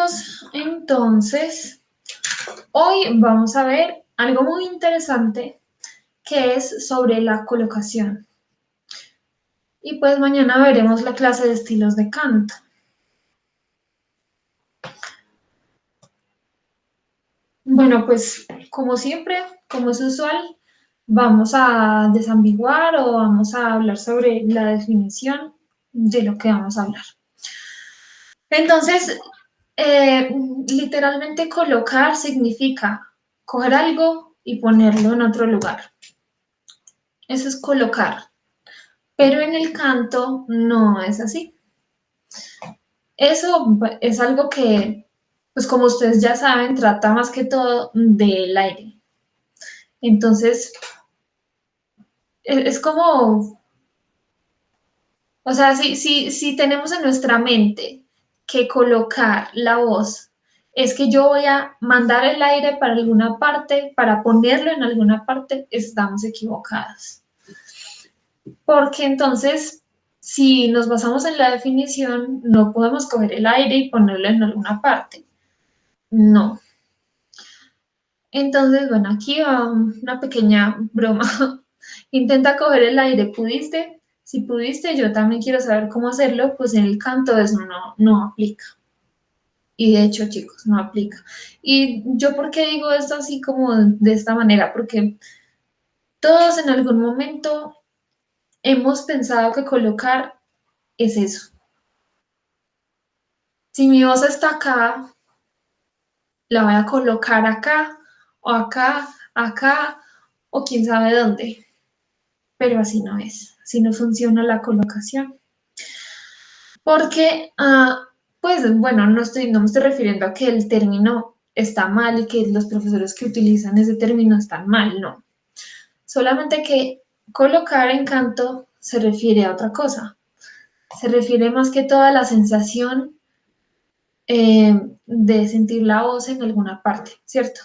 chicos, entonces hoy vamos a ver algo muy interesante que es sobre la colocación. Y pues mañana veremos la clase de estilos de canto. Bueno, pues como siempre, como es usual, vamos a desambiguar o vamos a hablar sobre la definición de lo que vamos a hablar. Entonces, literalmente colocar significa coger algo y ponerlo en otro lugar. Eso es colocar. Pero en el canto no es así. Eso es algo que, pues como ustedes ya saben, trata más que todo del aire. Entonces, es como, o sea, si tenemos en nuestra mente que colocar la voz es que yo voy a mandar el aire para alguna parte, para ponerlo en alguna parte, estamos equivocados. Porque entonces, si nos basamos en la definición, no podemos coger el aire y ponerlo en alguna parte. No. Entonces, bueno, aquí va una pequeña broma. Intenta coger el aire, ¿pudiste? Si pudiste, yo también quiero saber cómo hacerlo, pues en el canto eso no aplica. Y de hecho, chicos, no aplica. Y yo, ¿por qué digo esto así como de esta manera? Porque todos en algún momento hemos pensado que colocar es eso. Si mi voz está acá, la voy a colocar acá, o acá, acá, o quién sabe dónde. Pero así no es, así no funciona la colocación. Porque, pues bueno, no me estoy refiriendo a que el término está mal y que los profesores que utilizan ese término están mal, no. Solamente que colocar en canto se refiere a otra cosa. Se refiere más que todo a la sensación de sentir la voz en alguna parte, ¿cierto?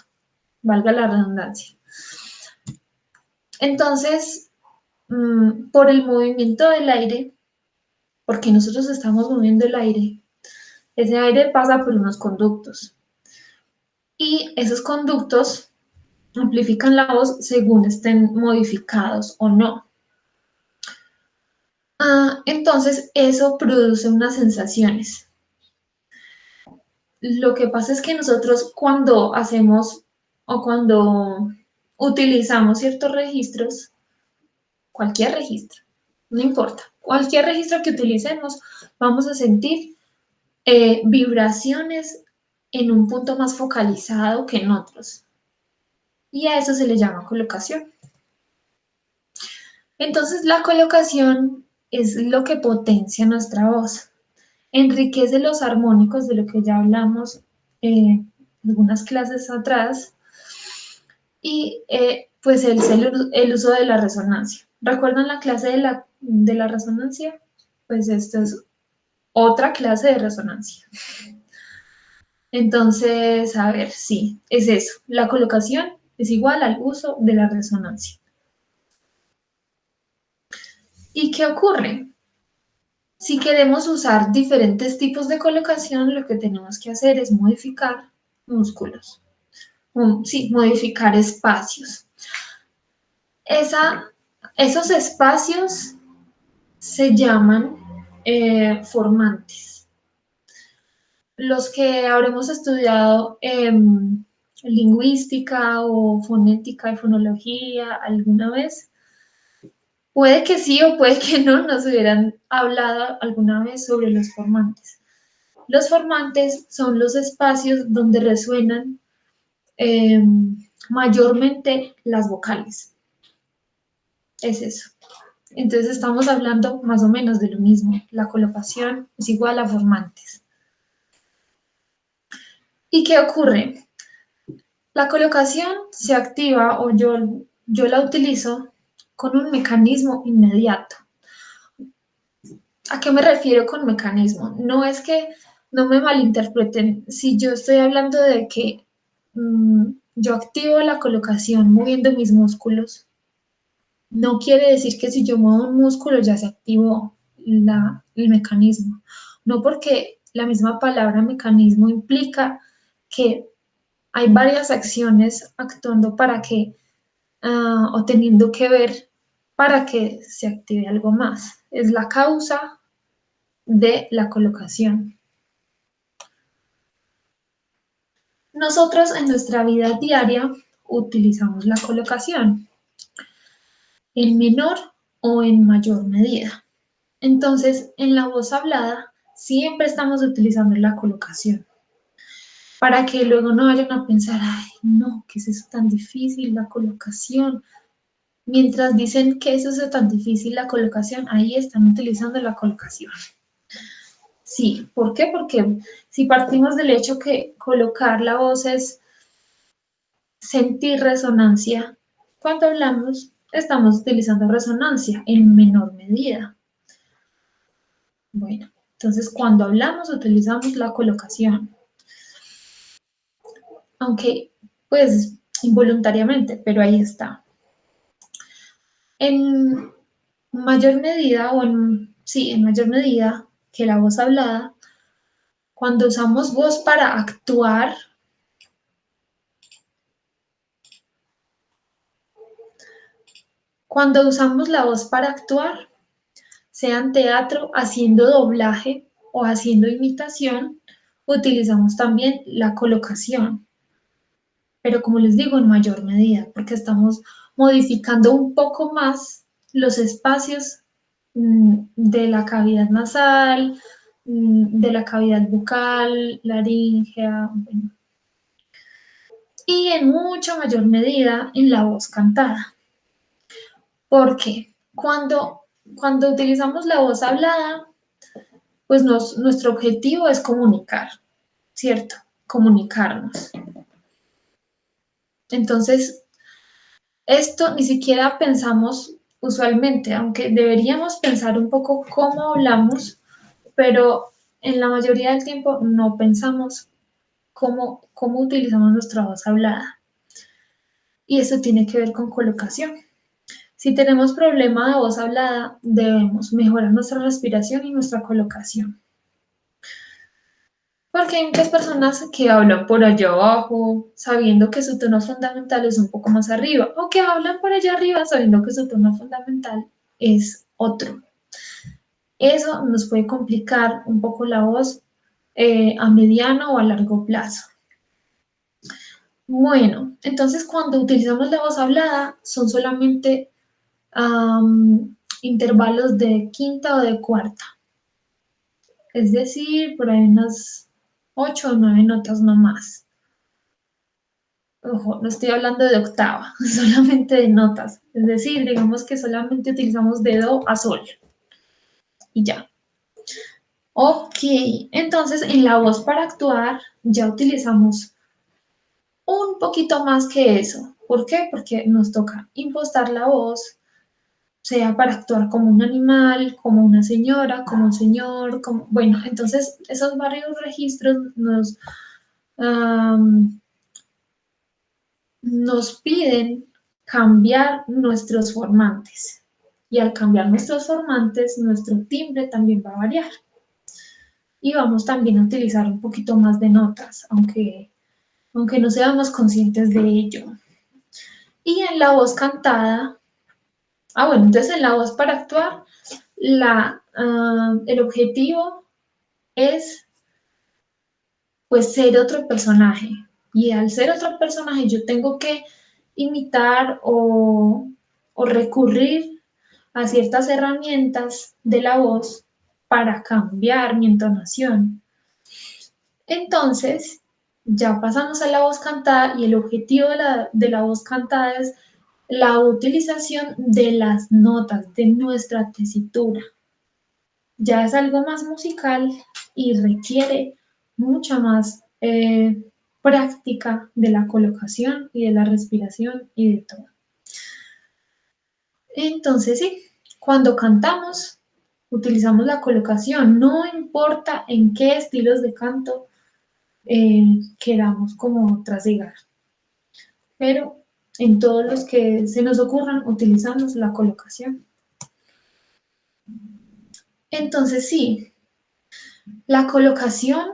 Valga la redundancia. Entonces, por el movimiento del aire, porque nosotros estamos moviendo el aire, ese aire pasa por unos conductos y esos conductos amplifican la voz según estén modificados o no. Entonces, eso produce unas sensaciones. Lo que pasa es que nosotros cuando hacemos o cuando utilizamos ciertos registros, cualquier registro, no importa, cualquier registro que utilicemos, vamos a sentir vibraciones en un punto más focalizado que en otros. Y a eso se le llama colocación. Entonces, la colocación es lo que potencia nuestra voz, enriquece los armónicos de lo que ya hablamos algunas clases atrás y pues el uso de la resonancia. ¿Recuerdan la clase de la resonancia? Pues esto es otra clase de resonancia. Entonces, a ver, sí, es eso. La colocación es igual al uso de la resonancia. ¿Y qué ocurre? Si queremos usar diferentes tipos de colocación, lo que tenemos que hacer es modificar músculos. Sí, modificar espacios. Esos espacios se llaman formantes. Los que habremos estudiado lingüística o fonética y fonología alguna vez, puede que sí o puede que no nos hubieran hablado alguna vez sobre los formantes. Los formantes son los espacios donde resuenan mayormente las vocales. Es eso. Entonces estamos hablando más o menos de lo mismo. La colocación es igual a formantes. ¿Y qué ocurre? La colocación se activa o yo la utilizo con un mecanismo inmediato. ¿A qué me refiero con mecanismo? No es que no me malinterpreten. Si yo estoy hablando de que yo activo la colocación moviendo mis músculos, no quiere decir que si yo muevo un músculo ya se activó el mecanismo. No, porque la misma palabra mecanismo implica que hay varias acciones actuando para que, o teniendo que ver para que se active algo más. Es la causa de la colocación. Nosotros en nuestra vida diaria utilizamos la colocación en menor o en mayor medida. Entonces, en la voz hablada siempre estamos utilizando la colocación para que luego no vayan a pensar, ay, no, ¿qué es eso tan difícil, la colocación? Mientras dicen que eso es tan difícil, la colocación, ahí están utilizando la colocación. Sí, ¿por qué? Porque si partimos del hecho que colocar la voz es sentir resonancia, cuando hablamos estamos utilizando resonancia en menor medida. Bueno, entonces cuando hablamos utilizamos la colocación, aunque pues involuntariamente, pero ahí está. En mayor medida, sí, en mayor medida que la voz hablada, cuando usamos voz para actuar, cuando usamos la voz para actuar, sea en teatro, haciendo doblaje o haciendo imitación, utilizamos también la colocación, pero como les digo, en mayor medida, porque estamos modificando un poco más los espacios de la cavidad nasal, de la cavidad bucal, laríngea, bueno, y en mucha mayor medida en la voz cantada. Porque cuando utilizamos la voz hablada, pues nuestro objetivo es comunicar, ¿cierto? Comunicarnos. Entonces, esto ni siquiera pensamos usualmente, aunque deberíamos pensar un poco cómo hablamos, pero en la mayoría del tiempo no pensamos cómo utilizamos nuestra voz hablada. Y eso tiene que ver con colocación. Si tenemos problema de voz hablada, debemos mejorar nuestra respiración y nuestra colocación. Porque hay muchas personas que hablan por allá abajo, sabiendo que su tono fundamental es un poco más arriba, o que hablan por allá arriba, sabiendo que su tono fundamental es otro. Eso nos puede complicar un poco la voz a mediano o a largo plazo. Bueno, entonces cuando utilizamos la voz hablada, son solamente intervalos de quinta o de cuarta. Es decir, por ahí unas 8 o 9 notas no más. Ojo, no estoy hablando de octava, solamente de notas. Es decir, digamos que solamente utilizamos de do a sol y ya. Ok, entonces en la voz para actuar ya utilizamos un poquito más que eso. ¿Por qué? Porque nos toca impostar la voz, sea para actuar como un animal, como una señora, como un señor, como... Bueno, entonces esos varios registros um, nos piden cambiar nuestros formantes. Y al cambiar nuestros formantes, nuestro timbre también va a variar. Y vamos también a utilizar un poquito más de notas, aunque no seamos conscientes de ello. Y en la voz cantada, bueno, entonces en la voz para actuar, el objetivo es pues ser otro personaje. Y al ser otro personaje yo tengo que imitar o recurrir a ciertas herramientas de la voz para cambiar mi entonación. Entonces, ya pasamos a la voz cantada y el objetivo de la voz cantada es la utilización de las notas de nuestra tesitura. Ya es algo más musical y requiere mucha más práctica de la colocación y de la respiración y de todo. Entonces, sí, cuando cantamos, utilizamos la colocación, no importa en qué estilos de canto queramos como trasigar, pero en todos los que se nos ocurran utilizamos la colocación. Entonces, sí, La colocación,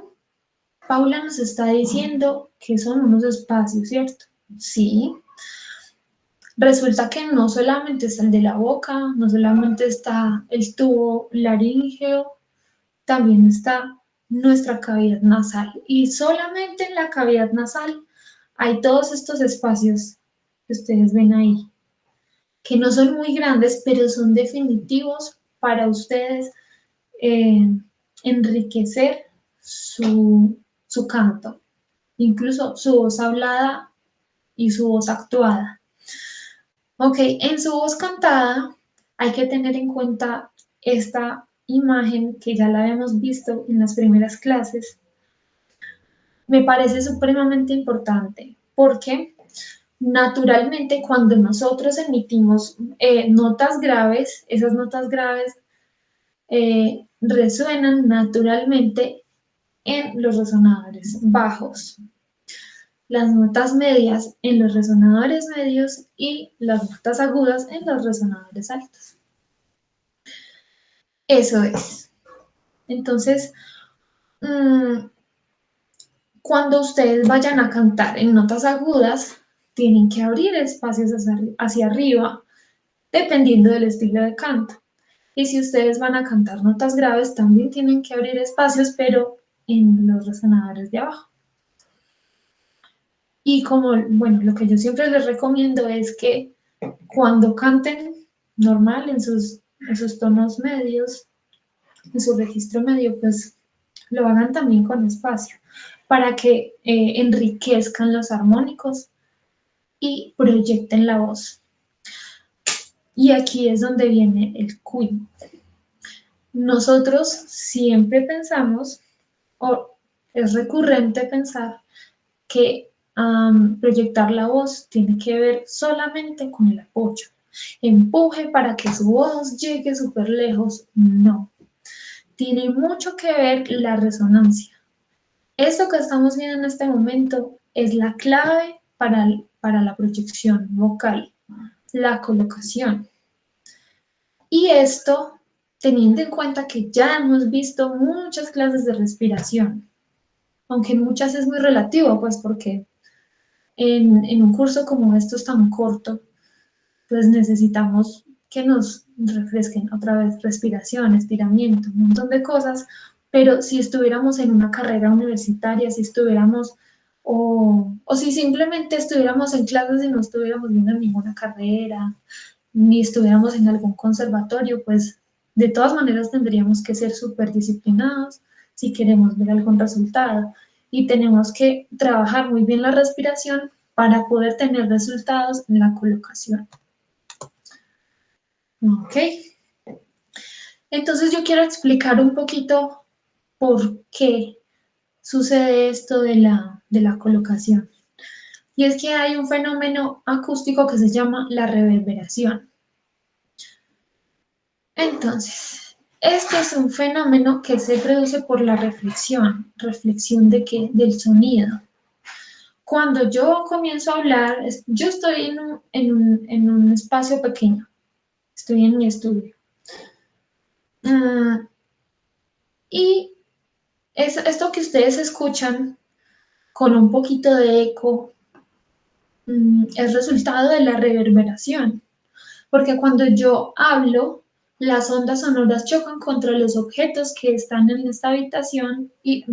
Paula nos está diciendo que son unos espacios, ¿cierto? Sí. Resulta que no solamente está el de la boca, no solamente está el tubo laríngeo, también está nuestra cavidad nasal. Y solamente en la cavidad nasal hay todos estos espacios que ustedes ven ahí, que no son muy grandes, pero son definitivos para ustedes eh, enriquecer su canto, incluso su voz hablada y su voz actuada. Ok, en su voz cantada hay que tener en cuenta esta imagen que ya la habíamos visto en las primeras clases. Me parece supremamente importante porque naturalmente cuando nosotros emitimos notas graves, esas notas graves resuenan naturalmente en los resonadores bajos, las notas medias en los resonadores medios y las notas agudas en los resonadores altos. Eso es. Entonces, mmm, cuando ustedes vayan a cantar en notas agudas, tienen que abrir espacios hacia arriba, dependiendo del estilo de canto. Y si ustedes van a cantar notas graves, también tienen que abrir espacios, pero en los resonadores de abajo. Y como, bueno, lo que yo siempre les recomiendo es que cuando canten normal en sus tonos medios, en su registro medio, pues lo hagan también con espacio para que enriquezcan los armónicos y proyecten la voz. Y aquí es donde viene el quid. Nosotros siempre pensamos, o es recurrente pensar, que proyectar la voz tiene que ver solamente con el apoyo. Empuje para que su voz llegue súper lejos. No. Tiene mucho que ver la resonancia. Esto que estamos viendo en este momento es la clave para la proyección vocal, la colocación. Y esto teniendo en cuenta que ya hemos visto muchas clases de respiración, aunque en muchas es muy relativo, pues porque en un curso como estos tan corto, pues necesitamos que nos refresquen otra vez respiración, estiramiento, un montón de cosas, pero si estuviéramos en una carrera universitaria, si estuviéramos, o si simplemente estuviéramos en clases y no estuviéramos viendo ninguna carrera, ni estuviéramos en algún conservatorio, pues de todas maneras tendríamos que ser súper disciplinados si queremos ver algún resultado y tenemos que trabajar muy bien la respiración para poder tener resultados en la colocación. Ok, entonces yo quiero explicar un poquito por qué sucede esto de la colocación. Y es que hay un fenómeno acústico que se llama la reverberación. Entonces, este es un fenómeno que se produce por la reflexión. ¿Reflexión de qué? Del sonido. Cuando yo comienzo a hablar, yo estoy en un espacio pequeño, estoy en mi estudio. Y esto que ustedes escuchan con un poquito de eco es resultado de la reverberación, porque cuando yo hablo, las ondas sonoras chocan contra los objetos que están en esta habitación y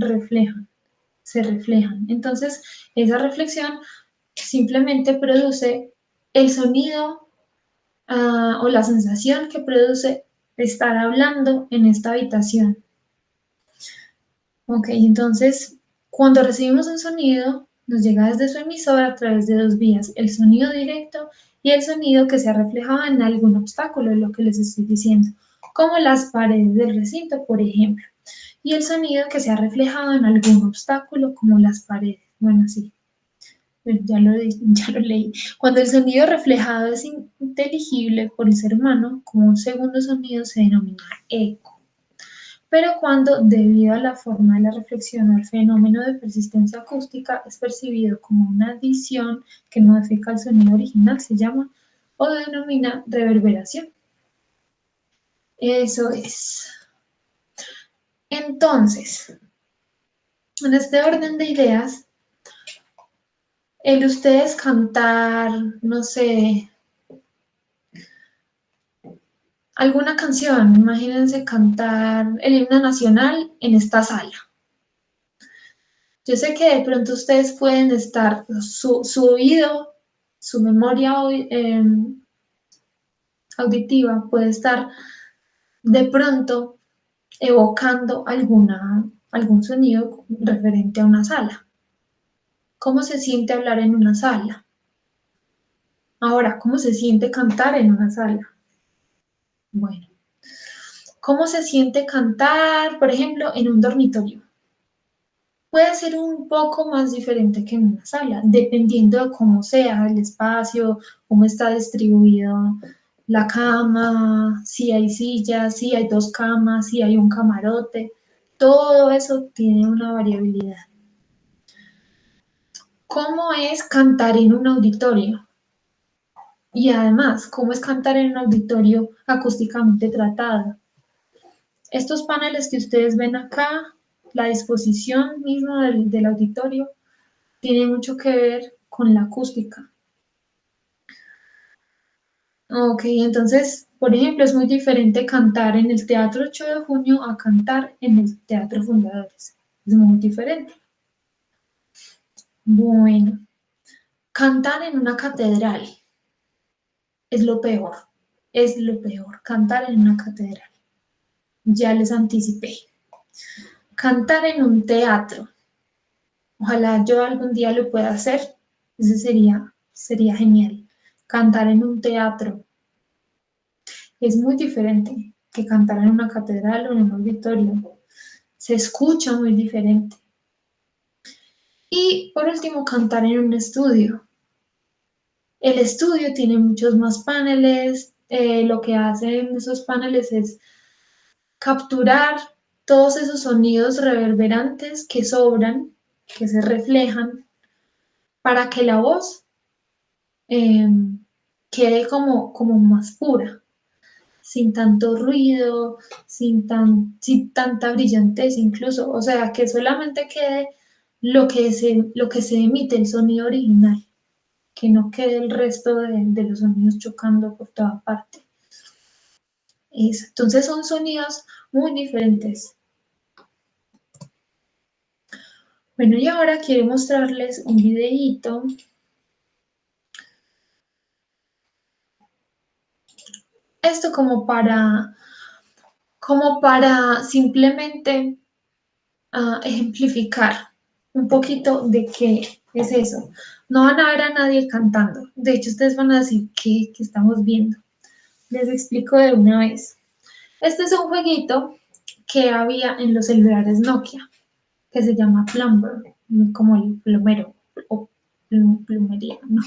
se reflejan. Entonces, esa reflexión simplemente produce el sonido o la sensación que produce estar hablando en esta habitación. Ok, entonces cuando recibimos un sonido, nos llega desde su emisor a través de dos vías, el sonido directo y el sonido que se ha reflejado en algún obstáculo, es lo que les estoy diciendo, como las paredes del recinto, por ejemplo, y el sonido que se ha reflejado en algún obstáculo, como las paredes. Bueno, sí, ya lo leí. Cuando el sonido reflejado es inteligible por el ser humano, como un segundo sonido se denomina eco. Pero cuando, debido a la forma de la reflexión o al fenómeno de persistencia acústica, es percibido como una adición que modifica el sonido original, se llama o denomina reverberación. Eso es. Entonces, en este orden de ideas, el ustedes cantar, no sé, alguna canción, imagínense cantar el himno nacional en esta sala. Yo sé que de pronto ustedes pueden estar, su oído, su memoria auditiva puede estar de pronto evocando algún sonido referente a una sala. ¿Cómo se siente hablar en una sala? Ahora, ¿cómo se siente cantar en una sala? Bueno, ¿cómo se siente cantar, por ejemplo, en un dormitorio? Puede ser un poco más diferente que en una sala, dependiendo de cómo sea el espacio, cómo está distribuido la cama, si hay sillas, si hay dos camas, si hay un camarote. Todo eso tiene una variabilidad. ¿Cómo es cantar en un auditorio? Y además, ¿cómo es cantar en un auditorio acústicamente tratado? Estos paneles que ustedes ven acá, la disposición misma del auditorio, tiene mucho que ver con la acústica. Ok, entonces, por ejemplo, es muy diferente cantar en el Teatro 8 de Junio a cantar en el Teatro Fundadores. Es muy diferente. Bueno, cantar en una catedral es lo peor. Es lo peor, cantar en una catedral. Ya les anticipé. Cantar en un teatro. Ojalá yo algún día lo pueda hacer. Ese sería genial. Cantar en un teatro es muy diferente que cantar en una catedral o en un auditorio. Se escucha muy diferente. Y por último, cantar en un estudio. El estudio tiene muchos más paneles. Lo que hacen esos paneles es capturar todos esos sonidos reverberantes que sobran, que se reflejan, para que la voz eh, quede como más pura, sin tanto ruido, sin tanta brillantez incluso, o sea, que solamente quede lo que se emite, el sonido original, que no quede el resto de los sonidos chocando por toda parte. Entonces son sonidos muy diferentes. Bueno, y ahora quiero mostrarles un videíto. Esto como para simplemente ejemplificar un poquito de qué es eso. No van a ver a nadie cantando. De hecho, ustedes van a decir, ¿qué estamos viendo? Les explico de una vez. Este es un jueguito que había en los celulares Nokia, que se llama Plumber, como el plomero o plumería, no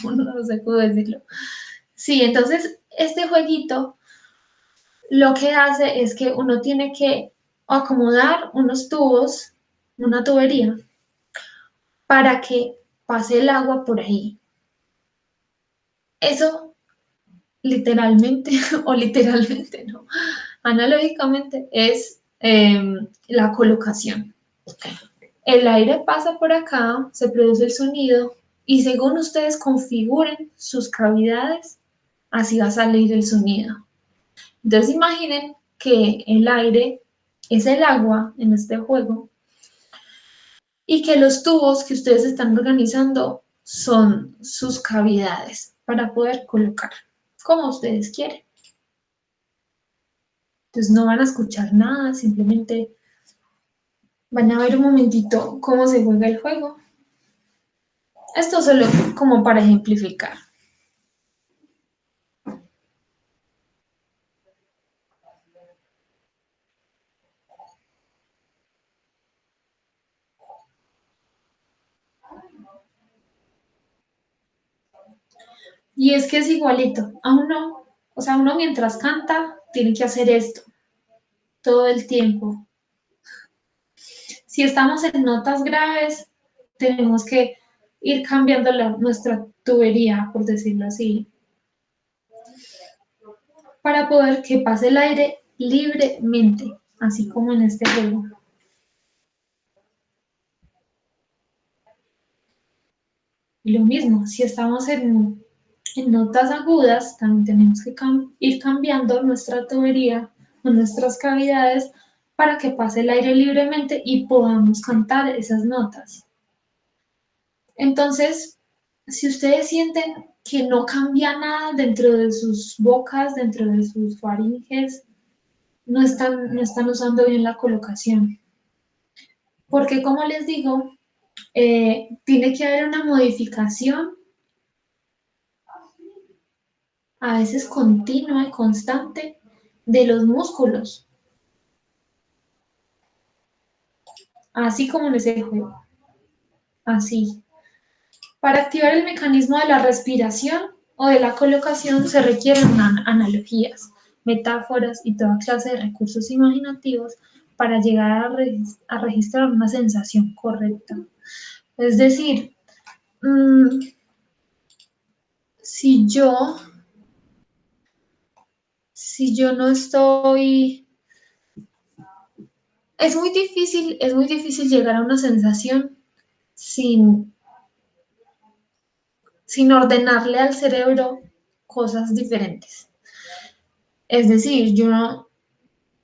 sé cómo decirlo. Sí, entonces este jueguito lo que hace es que uno tiene que acomodar unos tubos, una tubería, para que pase el agua por ahí. Eso literalmente, o literalmente no, analógicamente es la colocación. El aire pasa por acá, se produce el sonido y según ustedes configuren sus cavidades, así va a salir el sonido. Entonces imaginen que el aire es el agua en este juego y que los tubos que ustedes están organizando son sus cavidades para poder colocar como ustedes quieren. Entonces no van a escuchar nada, simplemente van a ver un momentito cómo se juega el juego. Esto solo como para ejemplificar. Y es que es igualito. A uno, o sea, uno mientras canta tiene que hacer esto todo el tiempo. Si estamos en notas graves, tenemos que ir cambiando nuestra tubería, por decirlo así, para poder que pase el aire libremente, así como en este juego. Y lo mismo, si estamos en notas agudas, también tenemos que ir cambiando nuestra tubería o nuestras cavidades para que pase el aire libremente y podamos cantar esas notas. Entonces, si ustedes sienten que no cambia nada dentro de sus bocas, dentro de sus faringes, no están usando bien la colocación. Porque como les digo, tiene que haber una modificación, a veces continua y constante, de los músculos, así como les dejo, así. Para activar el mecanismo de la respiración o de la colocación se requieren analogías, metáforas y toda clase de recursos imaginativos para llegar a registrar una sensación correcta. Es decir, mmm, si yo, si yo no estoy, es muy difícil llegar a una sensación sin, sin ordenarle al cerebro cosas diferentes. Es decir, yo no,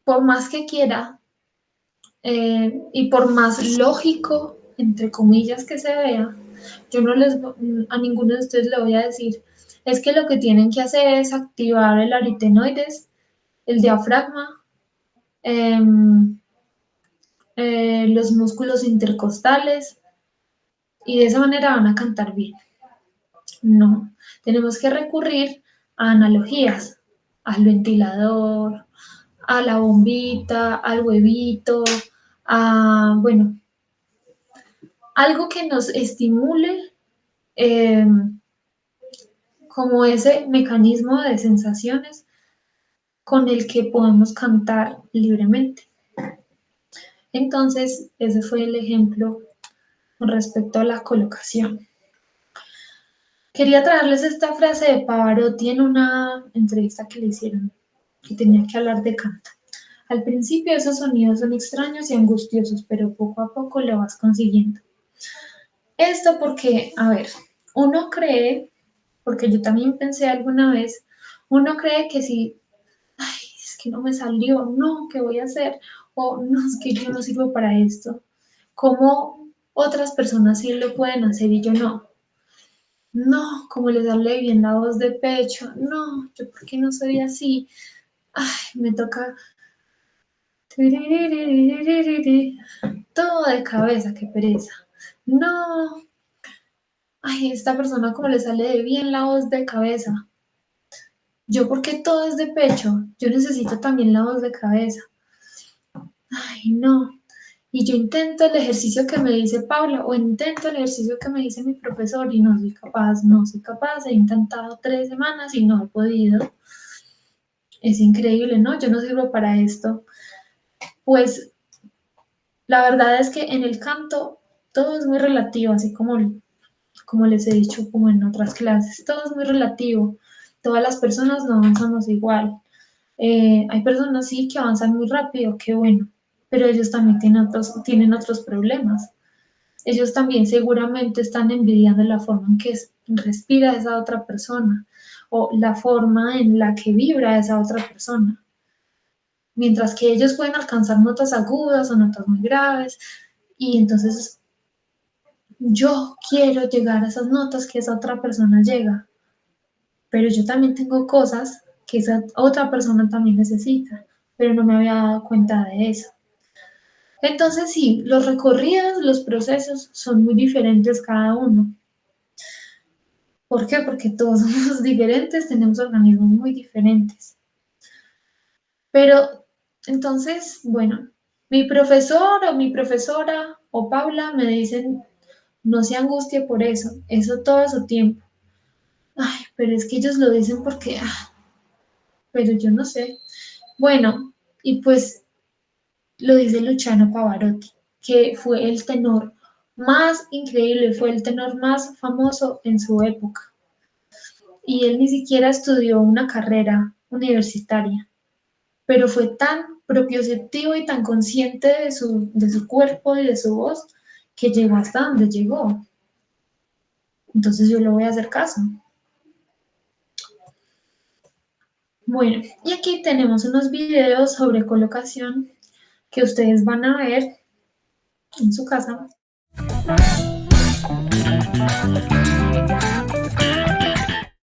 por más que quiera y por más lógico, entre comillas, que se vea, yo no les, a ninguno de ustedes le voy a decir, es que lo que tienen que hacer es activar el aritenoides, el diafragma, eh, los músculos intercostales y de esa manera van a cantar bien. No, tenemos que recurrir a analogías, al ventilador, a la bombita, al huevito, a, bueno, algo que nos estimule eh, como ese mecanismo de sensaciones con el que podemos cantar libremente. Entonces, ese fue el ejemplo con respecto a la colocación. Quería traerles esta frase de Pavarotti en una entrevista que le hicieron, que tenía que hablar de canto. Al principio esos sonidos son extraños y angustiosos, pero poco a poco lo vas consiguiendo. Esto porque, a ver, uno cree, porque yo también pensé alguna vez, uno cree que si, ay, es que no me salió, no, ¿qué voy a hacer? O no, es que yo no sirvo para esto. ¿Cómo otras personas sí lo pueden hacer y yo no? No, como les sale bien la voz de pecho, no, yo por qué no soy así, ay, me toca todo de cabeza, qué pereza. No, ay, esta persona como le sale de bien la voz de cabeza. Yo porque todo es de pecho, yo necesito también la voz de cabeza. Ay, no. Y yo intento el ejercicio que me dice Paula o intento el ejercicio que me dice mi profesor y no soy capaz, no soy capaz. He intentado 3 semanas y no he podido. Es increíble, ¿no? Yo no sirvo para esto. Pues la verdad es que en el canto todo es muy relativo, así como les he dicho como en otras clases, todo es muy relativo. Todas las personas no avanzamos igual. Hay personas sí que avanzan muy rápido, qué bueno, pero ellos también tienen otros problemas. Ellos también seguramente están envidiando la forma en que respira esa otra persona o la forma en la que vibra esa otra persona. Mientras que ellos pueden alcanzar notas agudas o notas muy graves, y entonces yo quiero llegar a esas notas que esa otra persona llega, pero yo también tengo cosas que esa otra persona también necesita, pero no me había dado cuenta de eso. Entonces sí, los recorridos, los procesos son muy diferentes cada uno. ¿Por qué? Porque todos somos diferentes, tenemos organismos muy diferentes. Pero entonces, bueno, mi profesor o mi profesora o Paula me dicen, no se angustie por eso todo a su tiempo. Ay, pero es que ellos lo dicen porque, pero yo no sé. Bueno, y pues lo dice Luciano Pavarotti, que fue el tenor más increíble, fue el tenor más famoso en su época. Y él ni siquiera estudió una carrera universitaria, pero fue tan propioceptivo y tan consciente de su cuerpo y de su voz que llegó hasta donde llegó. Entonces yo le voy a hacer caso. Bueno, y aquí tenemos unos videos sobre colocación que ustedes van a ver en su casa.